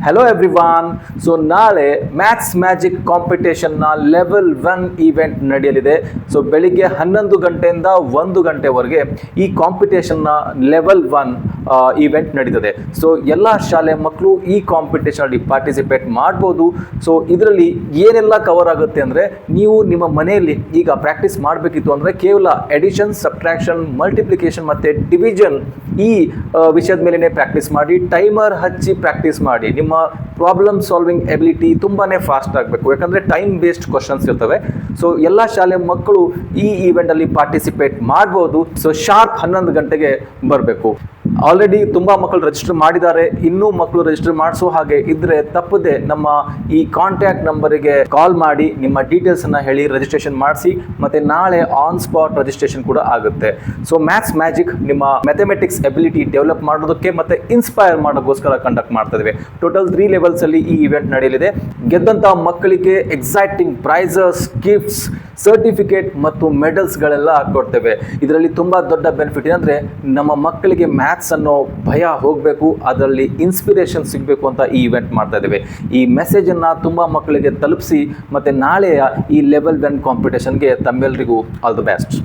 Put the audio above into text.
Hello everyone. So ನಾಳೆ maths magic ಕಾಂಪಿಟೇಷನ್ನ level 1 event ನಡೆಯಲಿದೆ. So ಬೆಳಿಗ್ಗೆ 11 ಗಂಟೆಯಿಂದ 1 ಗಂಟೆವರೆಗೆ ಈ ಕಾಂಪಿಟೇಷನ್ನ ಲೆವೆಲ್ 1 ಈವೆಂಟ್ ನಡೀತದೆ. ಸೊ ಎಲ್ಲ ಶಾಲೆ ಮಕ್ಕಳು ಈ ಕಾಂಪಿಟೇಷನಲ್ಲಿ ಪಾರ್ಟಿಸಿಪೇಟ್ ಮಾಡ್ಬೋದು. ಸೊ ಇದರಲ್ಲಿ ಏನೆಲ್ಲ ಕವರ್ ಆಗುತ್ತೆ ಅಂದರೆ, ನೀವು ನಿಮ್ಮ ಮನೆಯಲ್ಲಿ ಈಗ ಪ್ರಾಕ್ಟೀಸ್ ಮಾಡಬೇಕಿತ್ತು ಅಂದರೆ ಕೇವಲ ಎಡಿಷನ್, ಸಬ್ಟ್ರಾಕ್ಷನ್, ಮಲ್ಟಿಪ್ಲಿಕೇಶನ್ ಮತ್ತು ಡಿವಿಷನ್ ಈ ವಿಷಯದ ಮೇಲೇ ಪ್ರಾಕ್ಟೀಸ್ ಮಾಡಿ, ಟೈಮರ್ ಹಚ್ಚಿ ಪ್ರಾಕ್ಟೀಸ್ ಮಾಡಿ. ನಿಮ್ಮ ಪ್ರಾಬ್ಲಮ್ ಸಾಲ್ವಿಂಗ್ ಎಬಿಲಿಟಿ ತುಂಬಾ ಫಾಸ್ಟ್ ಆಗಬೇಕು, ಯಾಕಂದರೆ ಟೈಮ್ ಬೇಸ್ಡ್ ಕ್ವಶನ್ಸ್ ಇರ್ತವೆ. ಸೊ ಎಲ್ಲ ಶಾಲೆ ಮಕ್ಕಳು ಈ ಈವೆಂಟಲ್ಲಿ ಪಾರ್ಟಿಸಿಪೇಟ್ ಮಾಡ್ಬೋದು. ಸೊ ಶಾರ್ಪ್ 11 ಗಂಟೆಗೆ ಬರಬೇಕು. ಆಲ್ರೆಡಿ ತುಂಬ ಮಕ್ಕಳು ರಿಜಿಸ್ಟರ್ ಮಾಡಿದ್ದಾರೆ. ಇನ್ನೂ ಮಕ್ಕಳು ರಿಜಿಸ್ಟರ್ ಮಾಡಿಸೋ ಹಾಗೆ ಇದ್ದರೆ ತಪ್ಪದೆ ನಮ್ಮ ಈ ಕಾಂಟ್ಯಾಕ್ಟ್ ನಂಬರಿಗೆ ಕಾಲ್ ಮಾಡಿ ನಿಮ್ಮ ಡೀಟೇಲ್ಸನ್ನು ಹೇಳಿ ರಿಜಿಸ್ಟ್ರೇಷನ್ ಮಾಡಿಸಿ. ಮತ್ತು ನಾಳೆ ಆನ್ ಸ್ಪಾಟ್ ರಿಜಿಸ್ಟ್ರೇಷನ್ ಕೂಡ ಆಗುತ್ತೆ. ಸೊ ಮ್ಯಾಥ್ಸ್ ಮ್ಯಾಜಿಕ್ ನಿಮ್ಮ ಮ್ಯಾಥಮೆಟಿಕ್ಸ್ ಎಬಿಲಿಟಿ ಡೆವಲಪ್ ಮಾಡೋದಕ್ಕೆ ಮತ್ತು ಇನ್ಸ್ಪೈರ್ ಮಾಡೋಕ್ಕೋಸ್ಕರ ಕಂಡಕ್ಟ್ ಮಾಡ್ತಾ ಇದ್ದೇವೆ. ಟೋಟಲ್ 3 ಲೆವೆಲ್ಸಲ್ಲಿ ಈ ಇವೆಂಟ್ ನಡೆಯಲಿದೆ. ಗೆದ್ದಂಥ ಮಕ್ಕಳಿಗೆ ಎಕ್ಸೈಟಿಂಗ್ ಪ್ರೈಸಸ್, ಗಿಫ್ಟ್ಸ್, ಸರ್ಟಿಫಿಕೇಟ್ ಮತ್ತು ಮೆಡಲ್ಸ್ಗಳೆಲ್ಲ ಕೊಡ್ತೇವೆ. ಇದರಲ್ಲಿ ತುಂಬ ದೊಡ್ಡ ಬೆನಿಫಿಟ್ ಏನಂದರೆ, ನಮ್ಮ ಮಕ್ಕಳಿಗೆ ಮ್ಯಾಥ್ಸ್ ಅನ್ನೋ ಭಯ ಹೋಗಬೇಕು, ಅದರಲ್ಲಿ ಇನ್ಸ್ಪಿರೇಷನ್ ಸಿಗಬೇಕು ಅಂತ ಈ ಇವೆಂಟ್ ಮಾಡ್ತಾ ಇದ್ದೇವೆ. ಈ ಮೆಸೇಜನ್ನು ತುಂಬ ಮಕ್ಕಳಿಗೆ ತಲುಪಿಸಿ ಮತ್ತು ನಾಳೆಯ ಈ ಲೆವೆಲ್ 1 ಕಾಂಪಿಟೇಷನ್ಗೆ ತಮ್ಮೆಲ್ಲರಿಗೂ ಆಲ್ ದಿ ಬೆಸ್ಟ್.